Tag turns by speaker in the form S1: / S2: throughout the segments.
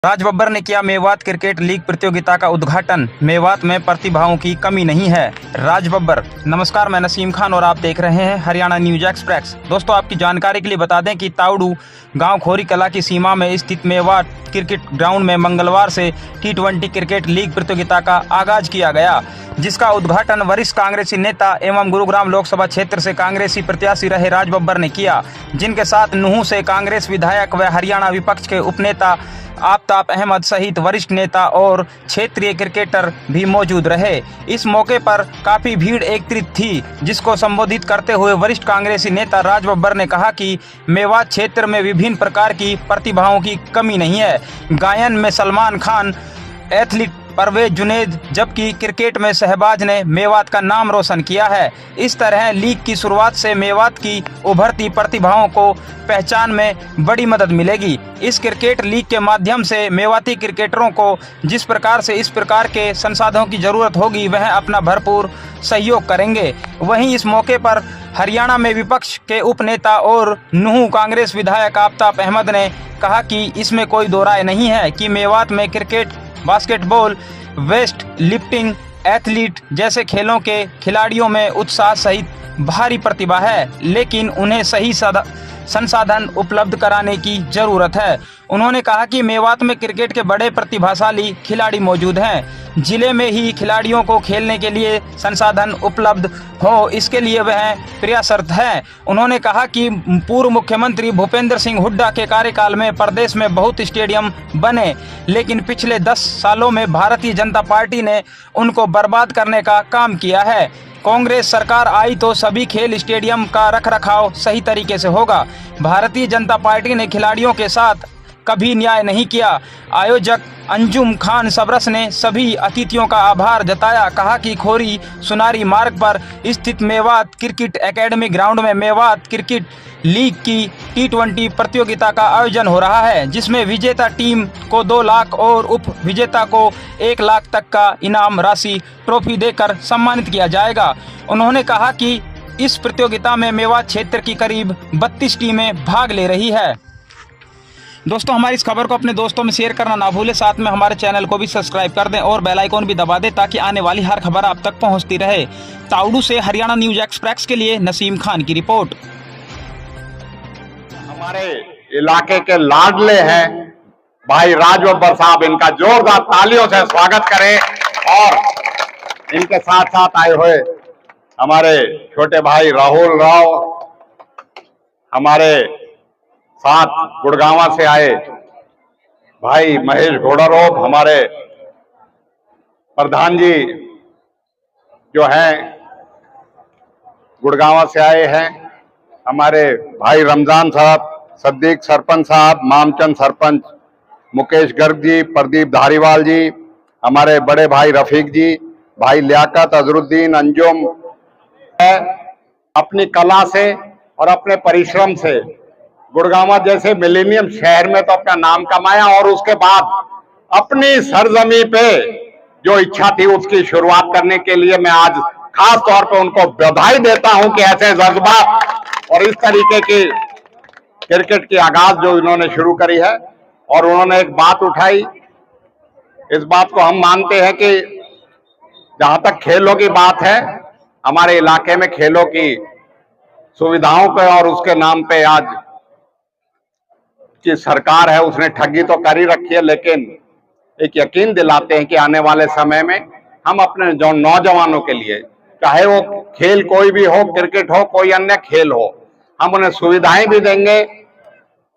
S1: राज बब्बर ने किया Mewat cricket league प्रतियोगिता का उद्घाटन। मेवात में प्रतिभाओं की कमी नहीं है। राज बब्बर। नमस्कार, मैं नसीम खान और आप देख रहे हैं हरियाणा न्यूज एक्सप्रेस। दोस्तों, आपकी जानकारी के लिए बता दें कि ताउडू गांव खोरी कला की सीमा में स्थित मेवात क्रिकेट ग्राउंड में मंगलवार से T20 क्रिकेट लीग प्रतियोगिता का आगाज किया गया, जिसका उद्घाटन वरिष्ठ कांग्रेसी नेता एवं गुरुग्राम लोकसभा क्षेत्र से कांग्रेसी प्रत्याशी रहे राज बब्बर ने किया, जिनके साथ नूंह से कांग्रेस विधायक व हरियाणा विपक्ष के उपनेता आफ्ताब अहमद सहित वरिष्ठ नेता और क्षेत्रीय क्रिकेटर भी मौजूद रहे। इस मौके पर काफी भीड़ एकत्रित थी, जिसको संबोधित करते हुए वरिष्ठ कांग्रेसी नेता राज बब्बर ने कहा कि मेवात क्षेत्र में विभिन्न प्रकार की प्रतिभाओं की कमी नहीं है। गायन में सलमान खान, एथलीट परवेज जुनेद, जबकि क्रिकेट में शहबाज ने मेवात का नाम रोशन किया है। इस तरह लीग की शुरुआत से मेवात की उभरती प्रतिभाओं को पहचान में बड़ी मदद मिलेगी। इस क्रिकेट लीग के माध्यम से मेवाती क्रिकेटरों को जिस प्रकार से इस प्रकार के संसाधनों की जरूरत होगी, वह अपना भरपूर सहयोग करेंगे। वहीं इस मौके पर हरियाणा में विपक्ष के उपनेता और नूंह कांग्रेस विधायक आफ्ताब अहमद ने कहा कि इसमें कोई दो राय नहीं है कि मेवात में cricket, basketball, weight lifting, athlete जैसे खेलों के खिलाड़ियों में उत्साह सहित भारी प्रतिभा है, लेकिन उन्हें सही संसाधन उपलब्ध कराने की जरूरत है। उन्होंने कहा कि मेवात में क्रिकेट के बड़े प्रतिभाशाली खिलाड़ी मौजूद हैं। जिले में ही खिलाड़ियों को खेलने के लिए संसाधन उपलब्ध हो, इसके लिए वह प्रयासरत है। उन्होंने कहा कि पूर्व मुख्यमंत्री भूपेंद्र सिंह हुड्डा के कार्यकाल में प्रदेश में बहुत स्टेडियम बने, लेकिन पिछले 10 सालों में भारतीय जनता पार्टी ने उनको बर्बाद करने का काम किया है। कांग्रेस सरकार आई तो सभी खेल स्टेडियम का रखरखाव सही तरीके से होगा। भारतीय जनता पार्टी ने खिलाड़ियों के साथ कभी न्याय नहीं किया। आयोजक अंजुम खान सबरस ने सभी अतिथियों का आभार जताया। कहा कि खोरी सुनारी मार्ग पर स्थित मेवात क्रिकेट एकेडमी ग्राउंड में मेवात क्रिकेट लीग की T20 प्रतियोगिता का आयोजन हो रहा है, जिसमें विजेता टीम को 2 लाख और उप विजेता को 1 लाख तक का इनाम राशि ट्रॉफी देकर सम्मानित किया जाएगा। उन्होंने कहा कि इस प्रतियोगिता में मेवात क्षेत्र की करीब 32 टीमें भाग ले रही है। दोस्तों, हमारी इस खबर को अपने दोस्तों में शेयर करना ना भूलें। साथ में हमारे चैनल को भी सब्सक्राइब कर दें और बेल आइकन भी दबा दें, ताकि आने वाली हर खबर आप तक पहुंचती रहे। ताउडू से हरियाणा न्यूज एक्सप्रेस के लिए नसीम खान की रिपोर्ट।
S2: हमारे इलाके के लाडले हैं भाई राज बब्बर साहब, इनका जोरदार तालियों से स्वागत करें। और इनके साथ साथ आए हुए हमारे छोटे भाई राहुल राव, हमारे साथ गुड़गांवा से आए भाई महेश घोड़ारोप, हमारे प्रधान जी जो हैं गुड़गांवा से आए हैं, हमारे भाई रमजान साहब, सद्दीक सरपंच साहब, मामचंद सरपंच, मुकेश गर्ग जी, प्रदीप धारीवाल जी, हमारे बड़े भाई रफीक जी, भाई लियाकत, अजरुद्दीन, अंजुम अपनी कला से और अपने परिश्रम से गुड़गांवा जैसे मिलेनियम शहर में तो अपना नाम कमाया, और उसके बाद अपनी सरजमी पे जो इच्छा थी उसकी शुरुआत करने के लिए मैं आज खास तौर पे उनको बधाई देता हूं कि ऐसे जज्बा और इस तरीके की क्रिकेट की आगाज जो इन्होंने शुरू करी है। और उन्होंने एक बात उठाई, इस बात को हम मानते हैं कि जहां तक खेलों की बात है, हमारे इलाके में खेलों की सुविधाओं पे और उसके नाम पे आज की सरकार है उसने ठगी तो कर ही रखी है, लेकिन एक यकीन दिलाते हैं कि आने वाले समय में हम अपने जो नौजवानों के लिए, चाहे वो खेल कोई भी हो, क्रिकेट हो, कोई अन्य खेल हो, हम उन्हें सुविधाएं भी देंगे।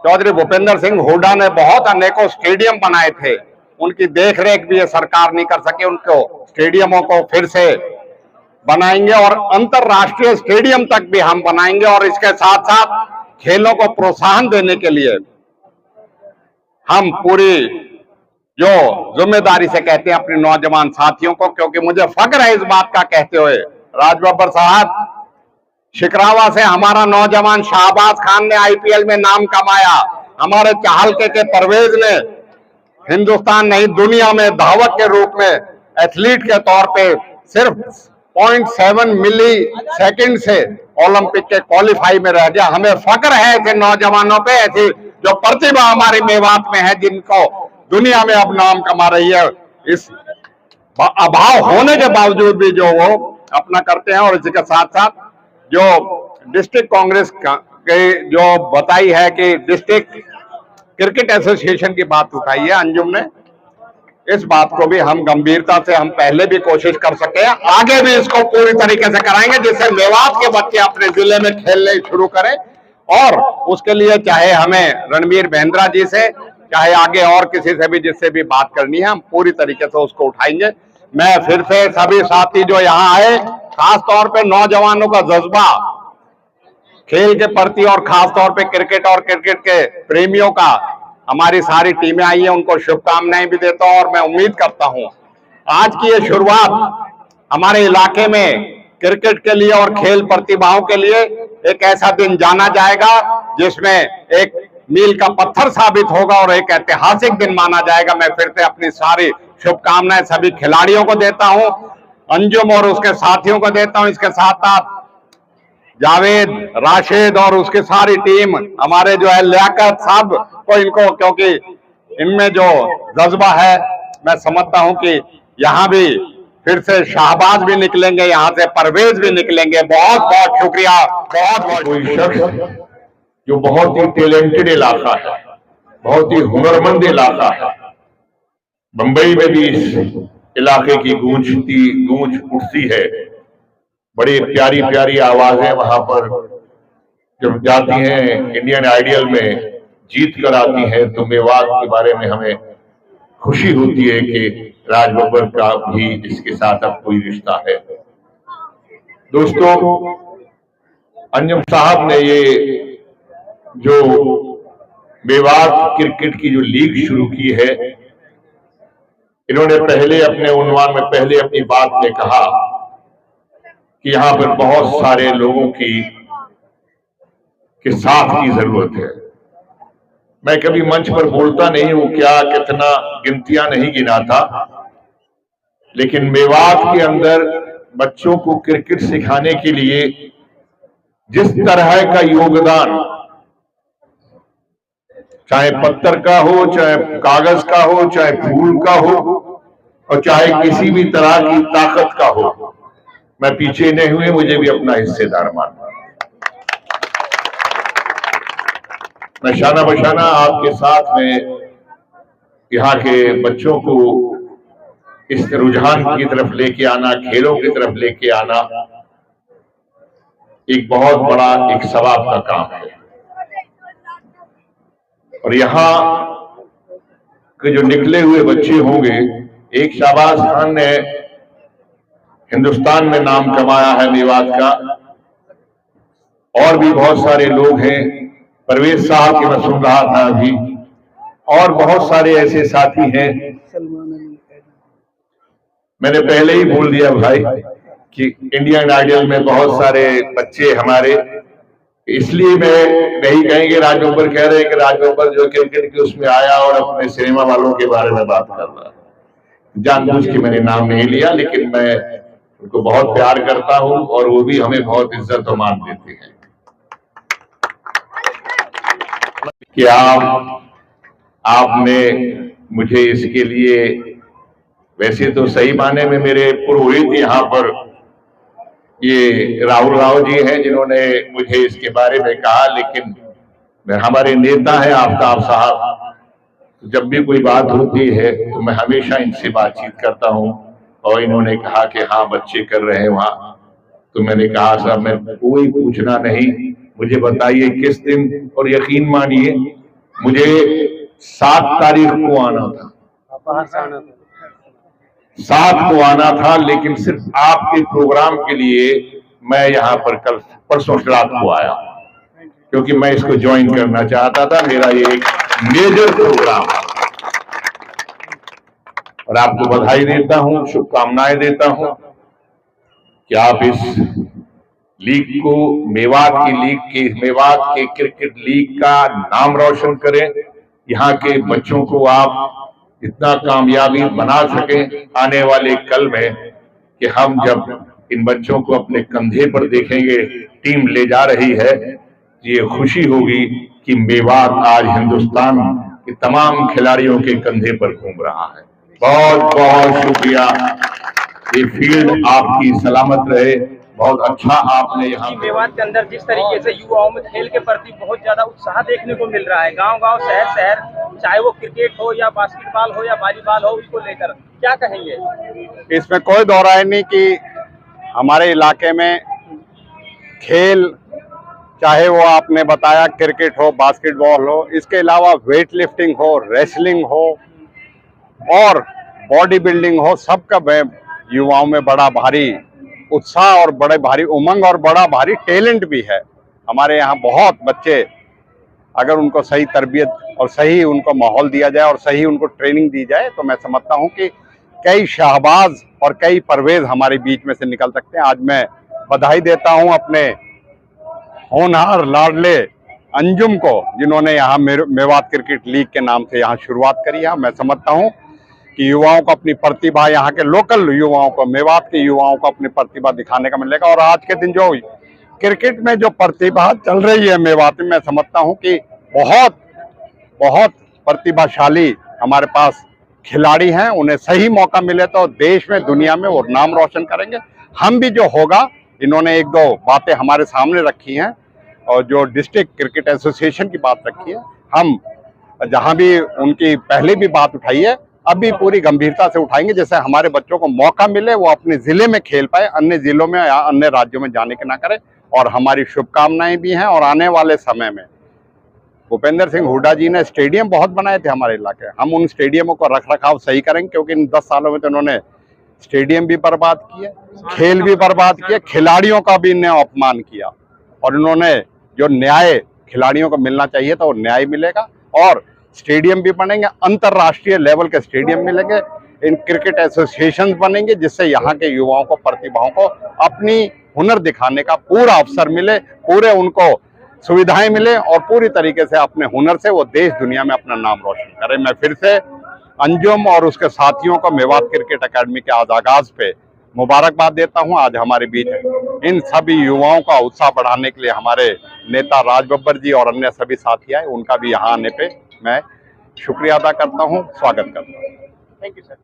S2: चौधरी भूपेंद्र सिंह हुड्डा ने बहुत अनेकों स्टेडियम बनाए थे, उनकी देखरेख भी ये सरकार नहीं कर सके। उनको स्टेडियमों को फिर से बनाएंगे और अंतरराष्ट्रीय स्टेडियम तक भी हम बनाएंगे। और इसके साथ साथ खेलों को प्रोत्साहन देने के लिए हम पूरी जो जिम्मेदारी से कहते हैं अपने नौजवान साथियों को, क्योंकि मुझे फख्र है इस बात का कहते हुए, राज बब्बर साहब, शिकरावा से हमारा नौजवान शहबाज खान ने IPL में नाम कमाया। हमारे चाहलके के परवेज ने हिंदुस्तान नहीं दुनिया में धावक के रूप में एथलीट के तौर पे सिर्फ 0.7 मिली सेकंड से ओलंपिक के क्वालिफाई में रह गया। हमें फख्र है ऐसे नौजवानों पे, ऐसी जो प्रतिभा हमारे मेवात में है, जिनको दुनिया में अब नाम कमा रही है। इस अभाव होने के बावजूद भी जो वो अपना करते हैं। और इसी के साथ साथ जो डिस्ट्रिक्ट कांग्रेस के जो बताई है कि डिस्ट्रिक्ट क्रिकेट एसोसिएशन की बात उठाई है अंजुम ने, इस बात को भी हम गंभीरता से हम पहले भी कोशिश कर सके हैं, आगे भी इसको पूरी तरीके से कराएंगे जिससे मेवात के बच्चे अपने जिले में खेलने शुरू करें। और उसके लिए चाहे हमें रणवीर भेंद्रा जी से, चाहे आगे और किसी से भी जिससे भी बात करनी है, हम पूरी तरीके से उसको उठाएंगे। मैं फिर से सभी साथी जो यहाँ आए, खास तौर पे नौजवानों का जज्बा खेल के प्रति और खास तौर पे क्रिकेट और क्रिकेट के प्रेमियों का, हमारी सारी टीमें आई हैं, उनको शुभकामनाएं भी देता हूं। और मैं उम्मीद करता हूं आज की ये शुरुआत हमारे इलाके में क्रिकेट के लिए और खेल प्रतिभाओं के लिए एक ऐसा दिन जाना जाएगा जिसमें एक मील का पत्थर साबित होगा और एक ऐतिहासिक दिन माना जाएगा। मैं फिर से अपनी सारी शुभकामनाएं सभी खिलाड़ियों को देता हूं, अंजुम और उसके साथियों को देता हूं। इसके साथ साथ जावेद, राशिद और उसकी सारी टीम, हमारे जो है लियाकत साहब को, इनको, क्योंकि इनमें जो जज्बा है, मैं समझता हूं कि यहां भी फिर से शाहबाज भी निकलेंगे, यहां से परवेज भी निकलेंगे। बहुत बहुत शुक्रिया। बहुत बहुत
S3: कोई शख्स जो बहुत ही टैलेंटेड इलाका है, बहुत ही हुनरमंद इलाका है, बंबई में भी इस इलाके की गूंज उठती है। बड़ी प्यारी प्यारी आवाजें वहां पर जब जाती हैं, इंडियन आइडियल में जीत कर आती हैं, तो मेवात के बारे में हमें खुशी होती है कि राज बब्बर का भी इसके साथ अब कोई रिश्ता है। दोस्तों, अंजुम साहब ने ये जो मेवात क्रिकेट की जो लीग शुरू की है, इन्होंने पहले अपने उन्वान में, पहले अपनी बात में कहा कि यहां पर बहुत सारे लोगों के साथ की जरूरत है। मैं कभी मंच पर बोलता नहीं हूं, क्या कितना गिनतियां नहीं गिनाता, लेकिन मेवात के अंदर बच्चों को क्रिकेट सिखाने के लिए जिस तरह का योगदान, चाहे पत्थर का हो, चाहे कागज का हो, चाहे फूल का हो, और चाहे किसी भी तरह की ताकत का हो, मैं पीछे नहीं हुए, मुझे भी अपना हिस्सेदार मानना। मैं शाना बशाना आपके साथ में यहाँ के बच्चों को इस रुझान की तरफ लेके आना, खेलों की तरफ लेके आना, एक बहुत बड़ा एक सवाब का काम है। और यहाँ के जो निकले हुए बच्चे होंगे, एक शाहबाज खान ने हिंदुस्तान में नाम कमाया है मेवात का, और भी बहुत सारे लोग हैं, परवेज साहब की मैं सुन रहा था अभी, और बहुत सारे ऐसे साथी हैं। मैंने पहले ही बोल दिया भाई कि इंडियन आइडियल में बहुत सारे बच्चे हमारे, इसलिए मैं नहीं कहेंगे राज बब्बर कह रहे हैं कि राज बब्बर जो क्रिकेट के उसमें आया और अपने सिनेमा वालों के बारे में बात कर रहा है। जानबूझ के मैंने नाम नहीं लिया, लेकिन मैं उनको बहुत प्यार करता हूं और वो भी हमें बहुत इज्जत और मान देते हैं। कि आपने मुझे इसके लिए, वैसे तो सही माने में मेरे पुरोहित यहाँ पर ये राहुल राव जी हैं जिन्होंने मुझे इसके बारे में कहा, लेकिन हमारे नेता हैं आफ्ताब साहब, जब भी कोई बात होती है तो मैं हमेशा इनसे बातचीत करता हूं। और इन्होंने कहा कि हाँ बच्चे कर रहे हैं वहां, तो मैंने कहा साहब मैं कोई पूछना नहीं, मुझे बताइए किस दिन, और यकीन मानिए मुझे 7 तारीख को आना था, 7 को आना था, लेकिन सिर्फ आपके प्रोग्राम के लिए मैं यहाँ पर कल परसों रात को आया, क्योंकि मैं इसको ज्वाइन करना चाहता था। मेरा ये एक मेजर प्रोग्राम है और आपको बधाई देता हूं, शुभकामनाएं देता हूं कि आप इस लीग को, मेवात के क्रिकेट लीग का नाम रोशन करें, यहाँ के बच्चों को आप इतना कामयाबी बना सकें आने वाले कल में, कि हम जब इन बच्चों को अपने कंधे पर देखेंगे, टीम ले जा रही है, ये खुशी होगी कि मेवात आज हिंदुस्तान कि तमाम खिलाड़ियों के कंधे पर घूम रहा है। बहुत बहुत शुक्रिया। ये फील्ड आपकी सलामत रहे। बहुत अच्छा आपने यहाँ
S1: मेवात के अंदर जिस तरीके से युवाओं में खेल के प्रति बहुत ज्यादा उत्साह देखने को मिल रहा है, गांव-गांव, शहर-शहर, चाहे वो क्रिकेट हो या बास्केटबॉल हो या वॉलीबॉल हो, उसको लेकर क्या कहेंगे?
S2: इसमें कोई दो राय नहीं कि हमारे इलाके में खेल, चाहे वो आपने बताया क्रिकेट हो, बास्केटबॉल हो, इसके अलावा वेट लिफ्टिंग हो, रेसलिंग हो और बॉडी बिल्डिंग हो, सबका युवाओं में बड़ा भारी उत्साह और बड़े भारी उमंग और बड़ा भारी टैलेंट भी है। हमारे यहाँ बहुत बच्चे, अगर उनको सही तरबियत और सही उनको माहौल दिया जाए और सही उनको ट्रेनिंग दी जाए तो मैं समझता हूँ कि कई शाहबाज और कई परवेज हमारे बीच में से निकल सकते हैं। आज मैं बधाई देता हूँ अपने होनहार लाडले अंजुम को, जिन्होंने यहाँ मेवात क्रिकेट लीग के नाम से यहाँ शुरुआत करी है। मैं समझता हूँ कि युवाओं को अपनी प्रतिभा, यहाँ के लोकल युवाओं को, मेवात के युवाओं को अपनी प्रतिभा दिखाने का मिलेगा। और आज के दिन जो क्रिकेट में जो प्रतिभा चल रही है मेवात में, मैं समझता हूँ कि बहुत बहुत प्रतिभाशाली हमारे पास खिलाड़ी हैं। उन्हें सही मौका मिले तो देश में, दुनिया में वो नाम रोशन करेंगे। हम भी जो होगा, इन्होंने एक दो बातें हमारे सामने रखी हैं और जो डिस्ट्रिक्ट क्रिकेट एसोसिएशन की बात रखी है, हम जहां भी उनकी पहले भी बात उठाई है, अभी पूरी गंभीरता से उठाएंगे। जैसे हमारे बच्चों को मौका मिले वो अपने जिले में खेल पाए, अन्य जिलों में या अन्य राज्यों में जाने के ना करें। और हमारी शुभकामनाएं भी हैं। और आने वाले समय में भूपेंद्र सिंह हुड्डा जी ने स्टेडियम बहुत बनाए थे हमारे इलाके, हम उन स्टेडियमों को रख रखाव सही करेंगे, क्योंकि इन 10 सालों में तो उन्होंने स्टेडियम भी बर्बाद किए, खेल भी बर्बाद किए, खिलाड़ियों का भी इन्हें अपमान किया। और इन्होंने जो न्याय खिलाड़ियों को मिलना चाहिए था वो न्याय मिलेगा। और स्टेडियम भी बनेंगे, अंतर्राष्ट्रीय लेवल के स्टेडियम मिलेंगे, इन क्रिकेट एसोसिएशन बनेंगे, जिससे यहाँ के युवाओं को, प्रतिभाओं को अपनी हुनर दिखाने का पूरा अवसर मिले, पूरे उनको सुविधाएं मिले और पूरी तरीके से अपने हुनर से वो देश दुनिया में अपना नाम रोशन करें। मैं फिर से अंजुम और उसके साथियों को मेवात क्रिकेट एकेडमी के आज आगाज पे मुबारकबाद देता हूं। आज हमारे बीच इन सभी युवाओं का उत्साह बढ़ाने के लिए हमारे नेता राज बब्बर जी और अन्य सभी साथी आए, उनका भी यहाँ आने पे मैं शुक्रिया अदा करता हूँ, स्वागत करता हूँ।
S1: Thank you sir.